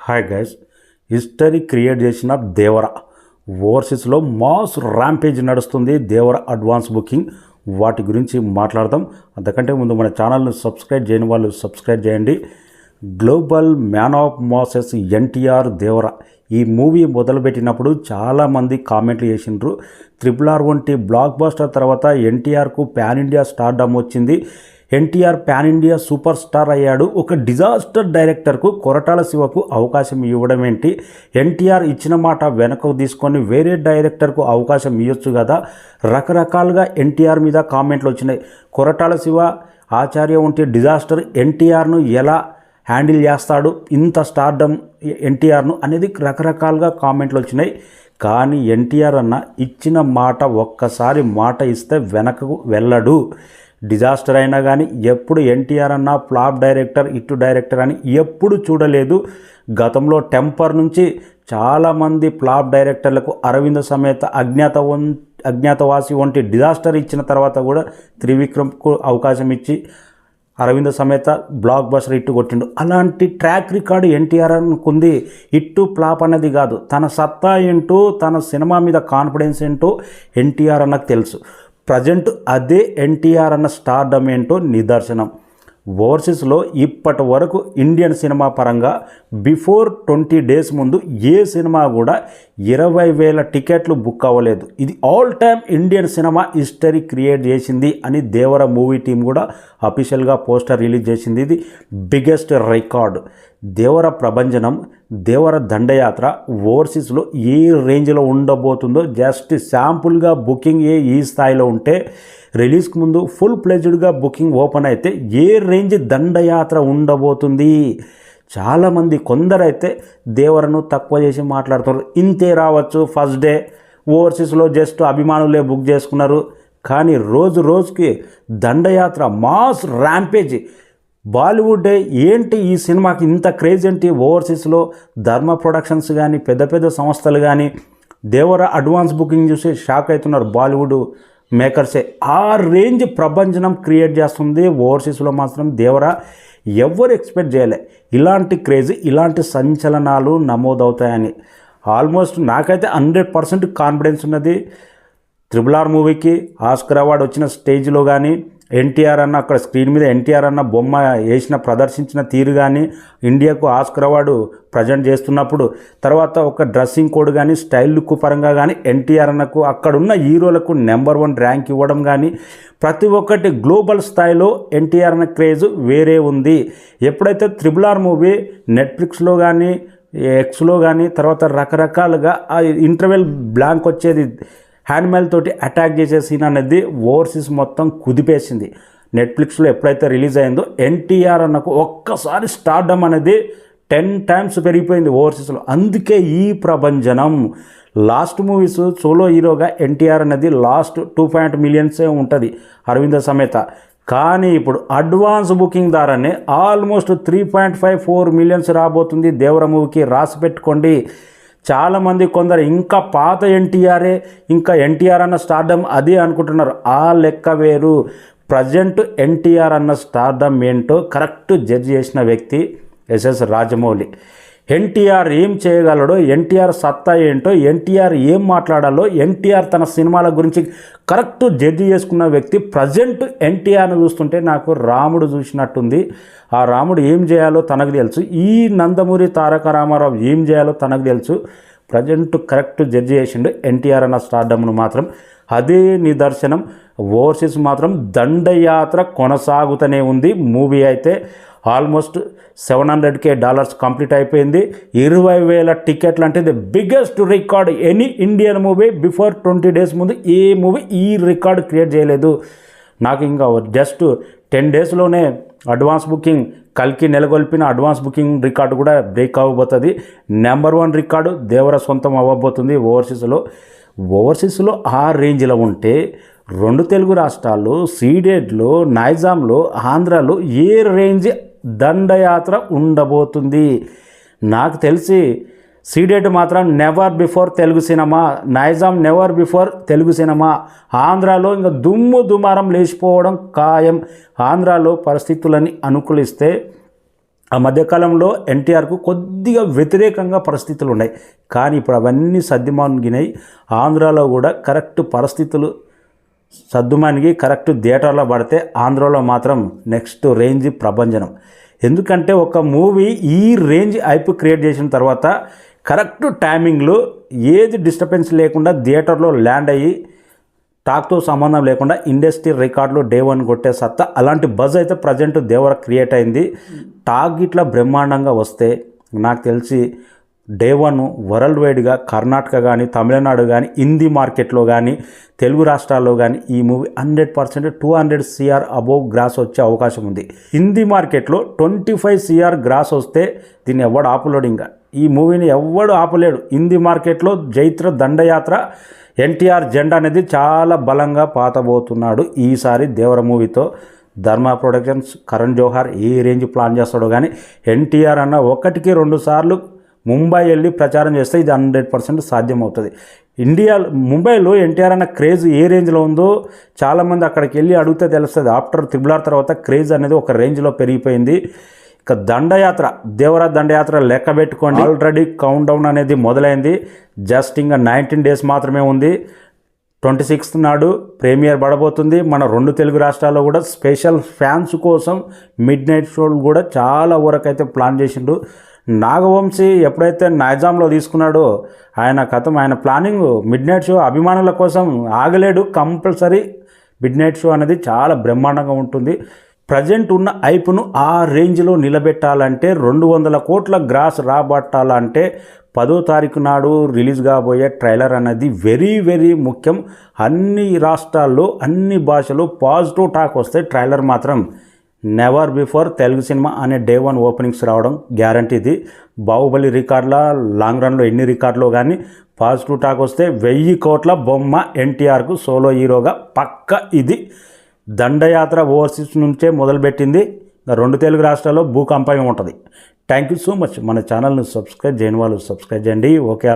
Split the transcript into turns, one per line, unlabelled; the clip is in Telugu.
హాయ్ గైస్, హిస్టరీ క్రియేట్ చేసిన దేవర ఓవర్సీస్లో మాస్ ర్యాంపేజ్ నడుస్తుంది. దేవర అడ్వాన్స్ బుకింగ్ వాటి గురించి మాట్లాడదాం. అంతకంటే ముందు మన ఛానల్ని సబ్స్క్రైబ్ చేయని వాళ్ళు సబ్స్క్రైబ్ చేయండి. Global man of masses NTR Devara ఈ మూవీ మొదలుపెట్టినప్పుడు చాలామంది కామెంట్లు చేసిండ్రు. RRR వంటి బ్లాక్ బస్టర్ తర్వాత ఎన్టీఆర్కు ప్యాన్ ఇండియా స్టార్డమ్ వచ్చింది. NTR pan India super star అయ్యాడు. ఒక డిజాస్టర్ డైరెక్టర్కు కొరటాల శివకు అవకాశం ఇవ్వడం ఏంటి? ఎన్టీఆర్ ఇచ్చిన మాట వెనక్కు తీసుకొని వేరే డైరెక్టర్కు అవకాశం ఇవ్వచ్చు కదా. రకరకాలుగా ఎన్టీఆర్ మీద కామెంట్లు వచ్చినాయి. కొరటాల శివ ఆచార్య వంటి డిజాస్టర్ ఎన్టీఆర్ను ఎలా హ్యాండిల్ చేస్తాడు, ఇంత స్టార్డమ్ ఎన్టీఆర్ను అనేది రకరకాలుగా కామెంట్లు వచ్చినాయి. కానీ ఎన్టీఆర్ అన్న ఇచ్చిన మాట ఒక్కసారి మాట ఇస్తే వెనకకు వెళ్ళడు. డిజాస్టర్ అయినా కానీ ఎప్పుడు ఎన్టీఆర్ అన్న ఫ్లాప్ డైరెక్టర్ హిట్ డైరెక్టర్ అని ఎప్పుడు చూడలేదు. గతంలో టెంపర్ నుంచి చాలామంది ఫ్లాప్ డైరెక్టర్లకు అరవింద సమేత అజ్ఞాతవాసి వంటి డిజాస్టర్ ఇచ్చిన తర్వాత కూడా త్రివిక్రమ్కు అవకాశం ఇచ్చి Aravinda Sametha block buster hit కొట్టిండు. అలాంటి ట్రాక్ రికార్డు ఎన్టీఆర్ అనుకుంది. హిట్టు ఫ్లాప్ అన్నది కాదు, తన సత్తా ఏంటో తన సినిమా మీద కాన్ఫిడెన్స్ ఏంటో ఎన్టీఆర్ అన్నకు తెలుసు. ప్రజెంట్ అదే ఎన్టీఆర్ అన్న స్టార్డమ్ ఏంటో నిదర్శనం. ఓవర్సీస్లో ఇప్పటి వరకు ఇండియన్ సినిమా పరంగా బిఫోర్ 20 డేస్ ముందు ఏ సినిమా కూడా 20,000 టికెట్లు బుక్ అవ్వలేదు. ఇది all time Indian cinema history create చేసింది అని దేవర మూవీ టీం కూడా అఫీషియల్గా పోస్టర్ రిలీజ్ చేసింది. ఇది బిగ్గెస్ట్ రికార్డు. దేవర ప్రభంజనం, దేవర దండయాత్ర ఓవర్సీస్లో ఏ రేంజ్లో ఉండబోతుందో జస్ట్ శాంపుల్గా బుకింగ్ ఈ స్థాయిలో ఉంటే రిలీజ్కి ముందు ఫుల్ ప్లెజ్డ్గా బుకింగ్ ఓపెన్ అయితే ఏ రేంజ్ దండయాత్ర ఉండబోతుంది. చాలామంది కొందరైతే దేవరను తక్కువ చేసి మాట్లాడుతున్నారు. ఇంతే రావచ్చు, ఫస్ట్ డే ఓవర్సీస్లో జస్ట్ అభిమానులే బుక్ చేసుకున్నారు. కానీ రోజు రోజుకి దండయాత్ర మాస్ ర్యాంపేజ్. బాలీవుడ్ ఏంటి ఈ సినిమాకి ఇంత క్రేజ్ ఏంటి? ఓవర్సీస్లో ధర్మ ప్రొడక్షన్స్ కానీ పెద్ద పెద్ద సంస్థలు కానీ దేవర అడ్వాన్స్ బుకింగ్ చూసి షాక్ అవుతున్నారు. బాలీవుడ్ మేకర్సే ఆ రేంజ్ ప్రభంజనం క్రియేట్ చేస్తుంది. ఓవర్సీస్లో మాత్రం దేవర ఎవరు ఎక్స్పెక్ట్ చేయలే ఇలాంటి క్రేజ్, ఇలాంటి సంచలనాలు నమోదవుతాయని. ఆల్మోస్ట్ నాకైతే 100% కాన్ఫిడెన్స్ ఉన్నది. RRR మూవీకి ఆస్కర్ అవార్డు వచ్చిన స్టేజ్లో కానీ ఎన్టీఆర్ అన్న అక్కడ స్క్రీన్ మీద ఎన్టీఆర్ అన్న బొమ్మ వేసిన ప్రదర్శించిన తీరు కానీ ఇండియాకు ఆస్కర్ అవార్డు ప్రజెంట్ చేస్తున్నప్పుడు తర్వాత ఒక డ్రెస్సింగ్ కోడ్ కానీ స్టైల్ లుక్ పరంగా కానీ ఎన్టీఆర్ అన్నకు అక్కడున్న హీరోలకు నెంబర్ 1 ర్యాంక్ ఇవ్వడం కానీ ప్రతి ఒక్కటి గ్లోబల్ స్థాయిలో ఎన్టీఆర్ అన్న క్రేజ్ వేరే ఉంది. ఎప్పుడైతే RRR మూవీ నెట్ఫ్లిక్స్లో కానీ ఎక్స్లో కానీ తర్వాత రకరకాలుగా ఆ ఇంటర్వెల్ బ్లాంక్ వచ్చేది, హ్యాండ్మెల్ తోటి అటాక్ చేసే సీన్ అనేది ఓవర్సీస్ మొత్తం కుదిపేసింది. నెట్ఫ్లిక్స్లో ఎప్పుడైతే రిలీజ్ అయిందో ఎన్టీఆర్ అన్నకు ఒక్కసారి స్టార్డమ్ అనేది 10 టైమ్స్ పెరిగిపోయింది ఓవర్సీస్లో. అందుకే ఈ ప్రభంజనం. లాస్ట్ మూవీస్ సోలో హీరోగా ఎన్టీఆర్ అనేది లాస్ట్ 2 మిలియన్సే ఉంటుంది అరవింద సమేత. కానీ ఇప్పుడు అడ్వాన్స్ బుకింగ్ ద్వారానే ఆల్మోస్ట్ 3.54 మిలియన్స్ రాబోతుంది దేవర మూవీకి. రాసి పెట్టుకోండి. చాలామంది కొందరు ఇంకా పాత ఎన్టీఆరే, ఇంకా ఎన్టీఆర్ అన్న స్టార్డమ్ అదే అనుకుంటున్నారు. ఆ లెక్క వేరు. ప్రజెంట్ ఎన్టీఆర్ అన్న స్టార్డమ్ ఏంటో కరెక్ట్ జడ్జ్ చేసిన వ్యక్తి ఎస్ఎస్ రాజమౌళి. ఎన్టీఆర్ ఏం చేయగలడో, ఎన్టీఆర్ సత్తా ఏంటో, ఎన్టీఆర్ ఏం మాట్లాడాలో, ఎన్టీఆర్ తన సినిమాల గురించి కరెక్ట్ జడ్జి చేసుకున్న వ్యక్తి. ప్రజెంట్ ఎన్టీఆర్ను చూస్తుంటే నాకు రాముడు చూసినట్టుంది. ఆ రాముడు ఏం చేయాలో తనకు తెలుసు. ఈ నందమూరి తారక రామారావు ఏం చేయాలో తనకు తెలుసు. ప్రజెంట్ కరెక్ట్ జడ్జి చేసిండు ఎన్టీఆర్ అన్న స్టార్డమ్ను మాత్రం. అదే నిదర్శనం. ఓవర్సీస్ మాత్రం దండయాత్ర కొనసాగుతూనే ఉంది. మూవీ అయితే ఆల్మోస్ట్ $700,000 కంప్లీట్ అయిపోయింది. 20,000 టికెట్లు అంటే the biggest record any Indian movie before 20 days ముందు ఏ మూవీ ఈ రికార్డు క్రియేట్ చేయలేదు. నాకు ఇంకా జస్ట్ 10 డేస్లోనే అడ్వాన్స్ బుకింగ్ కల్కి నెలకొల్పిన అడ్వాన్స్ బుకింగ్ రికార్డు కూడా బ్రేక్ అవ్వబోతుంది. నెంబర్ 1 రికార్డు దేవర సొంతం అవ్వబోతుంది ఓవర్సీస్లో ఆ రేంజ్లో ఉంటే 2 తెలుగు రాష్ట్రాల్లో సీడెడ్లో నైజాంలో ఆంధ్రాలో ఏ రేంజ్ దండయాత్ర ఉండబోతుంది? నాకు తెలిసి సీడెడ్ మాత్రం never before Telugu cinema, Nizam never before Telugu cinema. ఆంధ్రాలో ఇంకా దుమారం లేచిపోవడం ఖాయం. ఆంధ్రాలో పరిస్థితులని అనుకూలిస్తే ఆ మధ్యకాలంలో ఎన్టీఆర్కు కొద్దిగా వ్యతిరేకంగా పరిస్థితులు ఉన్నాయి, కానీ ఇప్పుడు అవన్నీ సర్దుమణిగినాయి. ఆంధ్రాలో కూడా కరెక్ట్ పరిస్థితులు సర్దుమణిగి కరెక్ట్ థియేటర్లో పడితే ఆంధ్రాలో మాత్రం నెక్స్ట్ రేంజ్ ప్రభంజనం. ఎందుకంటే ఒక మూవీ ఈ రేంజ్ హైప్ క్రియేట్ చేసిన తర్వాత కరెక్ట్ టైమింగ్లో ఏది డిస్టర్బెన్స్ లేకుండా థియేటర్లో ల్యాండ్ అయ్యి టాక్తో సంబంధం లేకుండా ఇండస్ట్రీ రికార్డులో డే 1 కొట్టే సత్తా, అలాంటి బజ్ అయితే ప్రజెంట్ దేవర క్రియేట్ అయింది. టాక్ ఇట్లా బ్రహ్మాండంగా వస్తే నాకు తెలిసి డే 1 వరల్డ్ వైడ్గా కర్ణాటక కానీ తమిళనాడు కానీ హిందీ మార్కెట్లో కానీ తెలుగు రాష్ట్రాల్లో కానీ ఈ మూవీ 100% 200 CR అబోవ్ గ్రాస్ వచ్చే అవకాశం ఉంది. హిందీ మార్కెట్లో 25 CR గ్రాస్ వస్తే దీన్ని ఎవడు ఆపలేడు. ఇంకా ఈ మూవీని ఎవడు ఆపలేడు. హిందీ మార్కెట్లో జైత్ర దండయాత్ర ఎన్టీఆర్ జెండా అనేది చాలా బలంగా పాతబోతున్నాడు ఈసారి దేవర మూవీతో. ధర్మ ప్రొడక్షన్స్ కరణ్ జోహార్ ఏ రేంజ్ ప్లాన్ చేస్తాడో కానీ ఎన్టీఆర్ అన్న 1-2 సార్లు ముంబై వెళ్ళి ప్రచారం చేస్తే ఇది 100% సాధ్యమవుతుంది. ముంబైలో ఎన్టీఆర్ అన్న క్రేజ్ ఏ రేంజ్లో ఉందో చాలామంది అక్కడికి వెళ్ళి అడిగితే తెలుస్తుంది. ఆఫ్టర్ RRR తర్వాత క్రేజ్ అనేది ఒక రేంజ్లో పెరిగిపోయింది. ఇక దండయాత్ర, దేవర దండయాత్ర లెక్క పెట్టుకోండి. ఆల్రెడీ కౌంట్ డౌన్ అనేది మొదలైంది. జస్ట్ ఇంకా 19 days మాత్రమే ఉంది. 26th నాడు ప్రీమియర్ పడబోతుంది. మన 2 తెలుగు రాష్ట్రాల్లో కూడా స్పెషల్ ఫ్యాన్స్ కోసం మిడ్ నైట్ షోలు కూడా చాలా వరకు అయితే ప్లాన్ చేసిండు. నాగవంశీ ఎప్పుడైతే నైజాంలో తీసుకున్నాడో ఆయన ప్లానింగ్ మిడ్ నైట్ షో అభిమానుల కోసం ఆగలేడు. కంపల్సరీ మిడ్ నైట్ షో అనేది చాలా బ్రహ్మాండంగా ఉంటుంది. ప్రజెంట్ ఉన్న హైప్ను ఆ రేంజ్లో నిలబెట్టాలంటే 200 కోట్ల గ్రాస్ రాబట్టాలంటే 10వ తారీఖు నాడు రిలీజ్ కాబోయే ట్రైలర్ అనేది వెరీ వెరీ ముఖ్యం. అన్ని రాష్ట్రాల్లో అన్ని భాషలో పాజిటివ్ టాక్ వస్తే ట్రైలర్ మాత్రం నెవర్ బిఫోర్ తెలుగు సినిమా అనే డే 1 ఓపెనింగ్స్ రావడం గ్యారంటీ. ఇది బాహుబలి రికార్డుల లాంగ్ రన్లో ఎన్ని రికార్డులో కానీ పాజిటివ్ టాక్ వస్తే 1000 కోట్ల బొమ్మ ఎన్టీఆర్కు సోలో హీరోగా పక్క. ఇది దండయాత్ర ఓవర్సీస్ నుంచే మొదలుపెట్టింది. 2 తెలుగు రాష్ట్రాల్లో భూకంపం ఉంటుంది. Thank you so much. మన ఛానల్ని సబ్స్క్రైబ్ చేయని వాళ్ళు సబ్స్క్రైబ్ చేయండి. ఓకే.